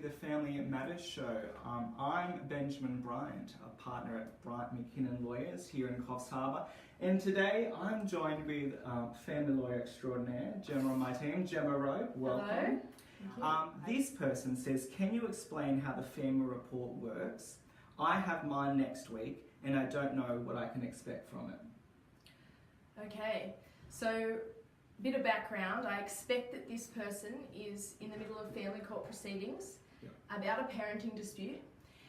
the Family Matters show. I'm Benjamin Bryant, a partner at Bryant McKinnon Lawyers here in Coffs Harbour, and today I'm joined with family lawyer extraordinaire, Gemma on my team, Gemma Rowe. Welcome. Hello. This person says, can you explain how the family report works? I have mine next week and I don't know what I can expect from it. Okay, so bit of background. I expect that this person is in the middle of family court proceedings about a parenting dispute,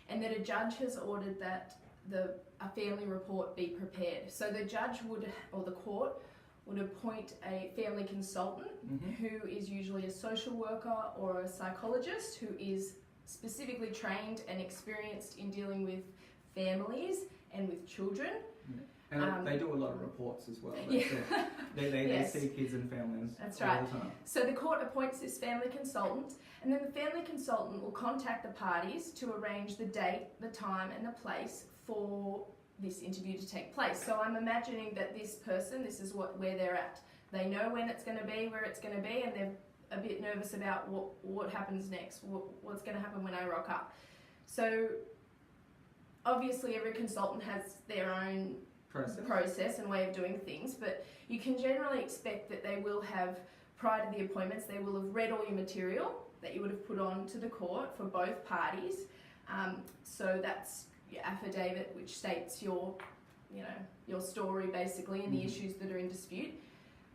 and that a judge has ordered that a family report be prepared. So the judge would, or the court, would appoint a family consultant who is usually a social worker or a psychologist who is specifically trained and experienced in dealing with families and with children. And they do a lot of reports as well. Yeah. They see kids and families That's all right. the time. So the court appoints this family consultant, and then the family consultant will contact the parties to arrange the date, the time and the place for this interview to take place. So I'm imagining that this person, this is where they're at. They know when it's going to be, where it's going to be, and they're a bit nervous about what happens next, what's going to happen when I rock up. So obviously every consultant has their own process and way of doing things, but you can generally expect that they will have, prior to the appointments, they will have read all your material that you would have put on to the court for both parties. So that's your affidavit, which states your story basically and the issues that are in dispute.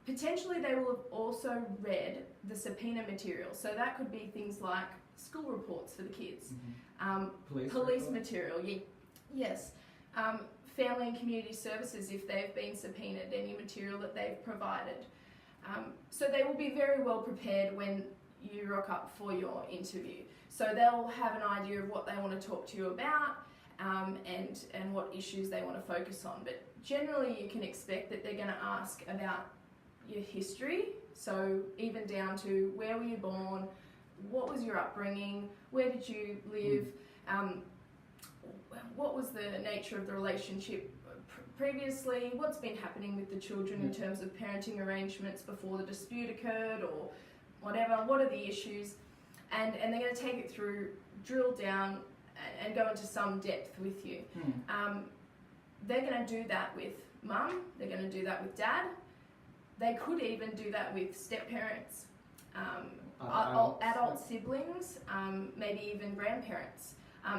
Potentially they will have also read the subpoena material. So that could be things like school reports for the kids, police material, yes. Family and community services, if they've been subpoenaed, any material that they've provided. So they will be very well prepared when you rock up for your interview. So they'll have an idea of what they want to talk to you about and what issues they want to focus on. But generally you can expect that they're going to ask about your history, so even down to where were you born, what was your upbringing, where did you live, what was the nature of the relationship previously, what's been happening with the children in terms of parenting arrangements before the dispute occurred or whatever, what are the issues, and they're going to take it through, drill down and go into some depth with you. They're going to do that with mum, they're going to do that with dad, they could even do that with step-parents, adult siblings, maybe even grandparents.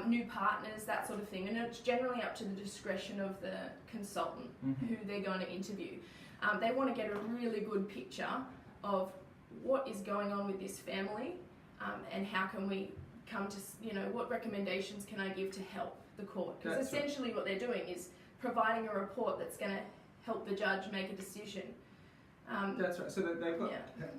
New partners, that sort of thing, and it's generally up to the discretion of the consultant who they're going to interview. They want to get a really good picture of what is going on with this family, and how can we come to, what recommendations can I give to help the court? Because essentially what they're doing is providing a report that's going to help the judge make a decision. That's right. So they've got,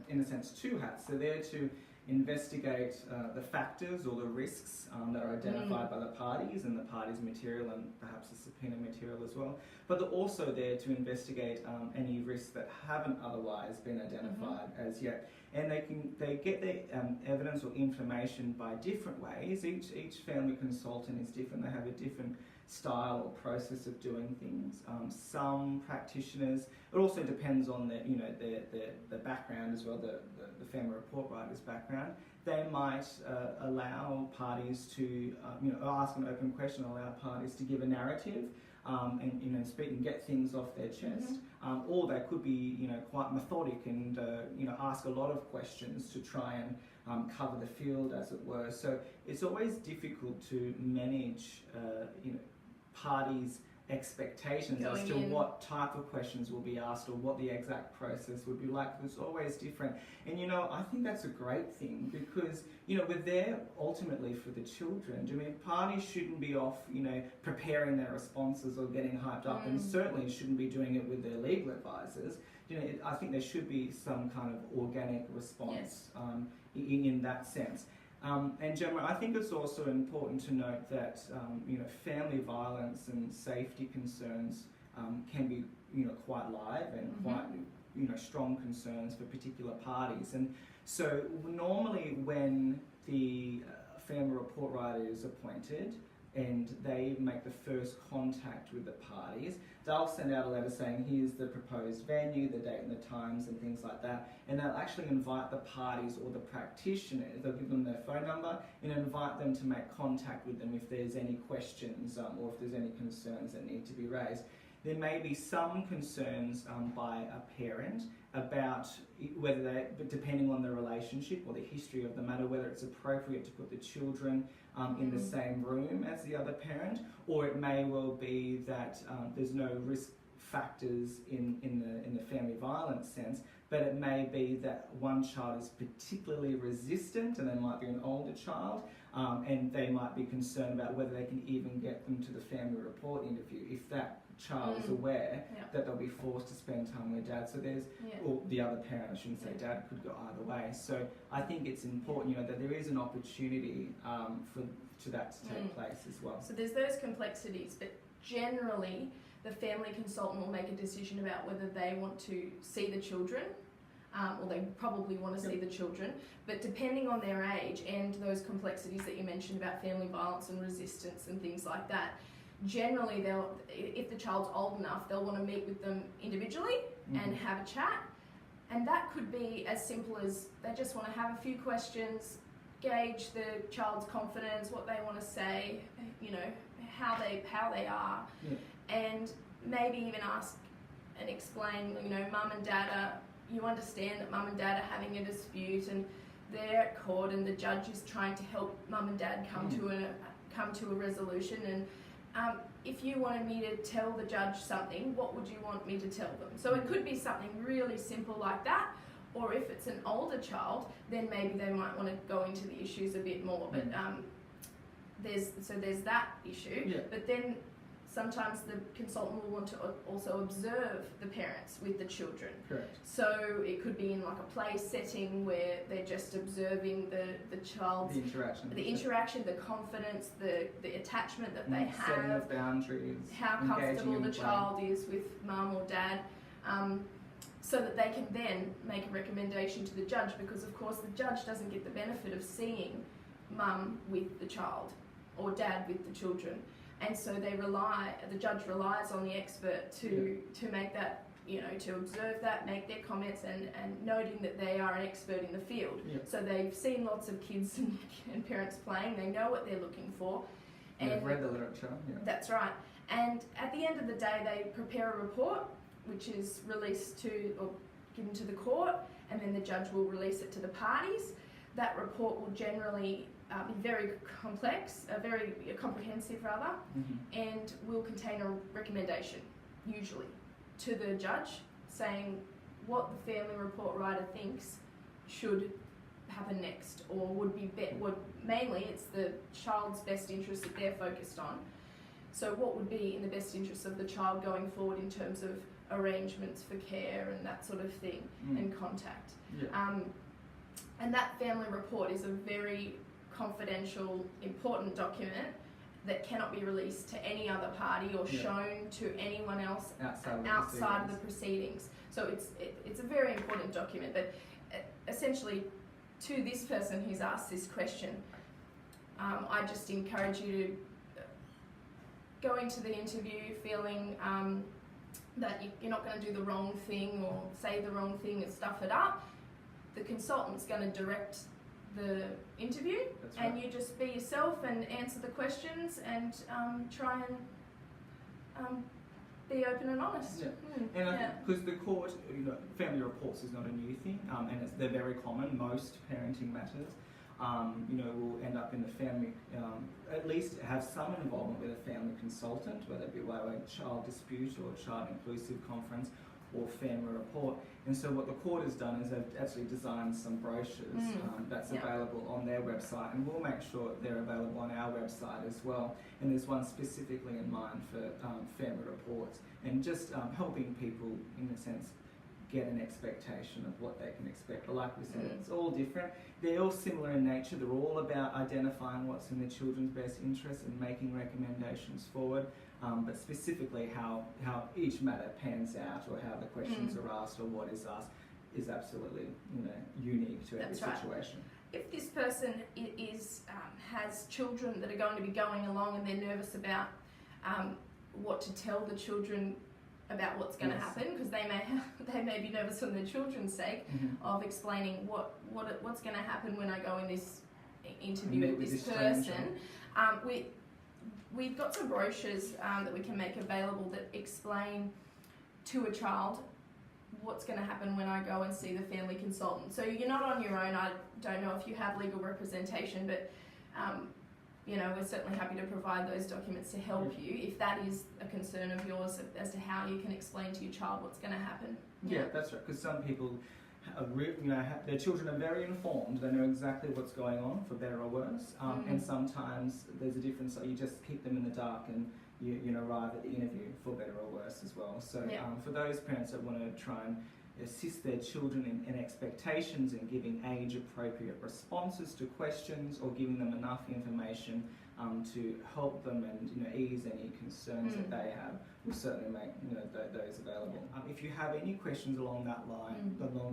in a sense, two hats. They're there to investigate the factors or the risks that are identified by the parties and the parties' material and perhaps the subpoena material as well. But they're also there to investigate any risks that haven't otherwise been identified as yet. And they get their evidence or information by different ways. Each family consultant is different. They have a different style or process of doing things. Some practitioners, it also depends on the background as well, the family report writer's background. They might allow parties to ask an open question, allow parties to give a narrative and speak and get things off their chest. Or they could be quite methodic and ask a lot of questions to try and cover the field, as it were. So it's always difficult to manage parties' expectations as to what type of questions will be asked or what the exact process would be like. It's always different. And I think that's a great thing because we're there ultimately for the children. I mean, parties shouldn't be off preparing their responses or getting hyped up, and certainly shouldn't be doing it with their legal advisors. I think there should be some kind of organic response in that sense. And Gemma, I think it's also important to note that family violence and safety concerns can be quite live and quite strong concerns for particular parties. And so normally when the family report writer is appointed, and they make the first contact with the parties. They'll send out a letter saying, here's the proposed venue, the date and the times and things like that, and they'll actually invite the parties or the practitioners, they'll give them their phone number and invite them to make contact with them if there's any questions or if there's any concerns that need to be raised. There may be some concerns by a parent about whether they, depending on the relationship or the history of the matter, whether it's appropriate to put the children in the same room as the other parent, or it may well be that there's no risk factors in the family violence sense, but it may be that one child is particularly resistant, and there might be an older child, and they might be concerned about whether they can even get them to the family report interview if that child is aware that they'll be forced to spend time with dad. So there's, or the other parent, I shouldn't say dad, could go either way. So I think it's important, that there is an opportunity for that to take place as well. So there's those complexities, but generally the family consultant will make a decision about whether they want to see the children, or they probably want to see the children, but depending on their age and those complexities that you mentioned about family violence and resistance and things like that, generally if the child's old enough, they'll want to meet with them individually and have a chat, and that could be as simple as they just want to have a few questions, gauge the child's confidence, what they want to say, how they are, and maybe even ask and explain, mum and dad you understand that mum and dad are having a dispute and they're at court and the judge is trying to help mum and dad come to a resolution, and if you wanted me to tell the judge something, what would you want me to tell them? So it could be something really simple like that, or if it's an older child, then maybe they might want to go into the issues a bit more. But there's that issue. But then sometimes the consultant will want to also observe the parents with the children. Correct. So it could be in like a play setting where they're just observing the child's the interaction, the confidence, the attachment that they have, setting of boundaries, how comfortable the child is with mum or dad, so that they can then make a recommendation to the judge, because of course the judge doesn't get the benefit of seeing mum with the child or dad with the children. And so the judge relies on the expert to make that, to observe that, make their comments, and noting that they are an expert in the field. So they've seen lots of kids and parents playing, they know what they're looking for. And they've read the literature. That's right. And at the end of the day, they prepare a report, which is released or given to the court, and then the judge will release it to the parties. That report will generally be very complex, very comprehensive rather, and will contain a recommendation, usually, to the judge, saying what the family report writer thinks should happen next, or would be mainly it's the child's best interest that they're focused on. So what would be in the best interest of the child going forward in terms of arrangements for care and that sort of thing, and contact. And that family report is a very confidential, important document that cannot be released to any other party or shown to anyone else outside of the proceedings. So it's a very important document. But essentially, to this person who's asked this question, I just encourage you to go into the interview feeling that you're not going to do the wrong thing or say the wrong thing and stuff it up. The consultant's going to direct the interview, and you just be yourself and answer the questions and try and be open and honest. And because the court, family reports is not a new thing, and they're very common. Most parenting matters, will end up in the family, at least have some involvement with a family consultant, whether it be a child dispute or a child inclusive conference or family report. And so what the court has done is they've actually designed some brochures that's available on their website, and we'll make sure they're available on our website as well. And there's one specifically in mind for family reports, and just helping people, in a sense, get an expectation of what they can expect. But like we said, it's all different. They're all similar in nature. They're all about identifying what's in the children's best interest and making recommendations forward. But specifically how each matter pans out, or how the questions are asked or what is asked, is absolutely unique to every situation. if this person has children that are going to be going along and they're nervous about what to tell the children about what's going to happen, because they may be nervous for their children's sake of explaining what's going to happen when I go in this interview with this person. We've got some brochures that we can make available that explain to a child what's going to happen when I go and see the family consultant. So you're not on your own. I don't know if you have legal representation, but we're certainly happy to provide those documents to help you if that is a concern of yours as to how you can explain to your child what's going to happen. Yeah, that's right. Because some people, their children are very informed. They know exactly what's going on, for better or worse. And sometimes there's a difference. You just keep them in the dark, and you arrive at the interview for better or worse as well. So for those parents that want to try and assist their children in expectations and giving age-appropriate responses to questions, or giving them enough information to help them and ease any concerns that they have, we'll certainly make those available. If you have any questions along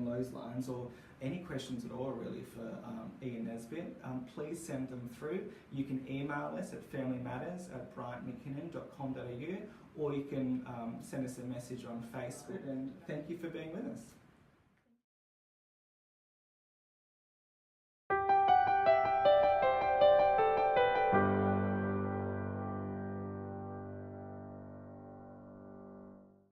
those lines, or any questions at all really for Ian Nesbitt, please send them through. You can email us at familymatters@bryantmckinnon.com.au, or you can send us a message on Facebook. And thank you for being with us.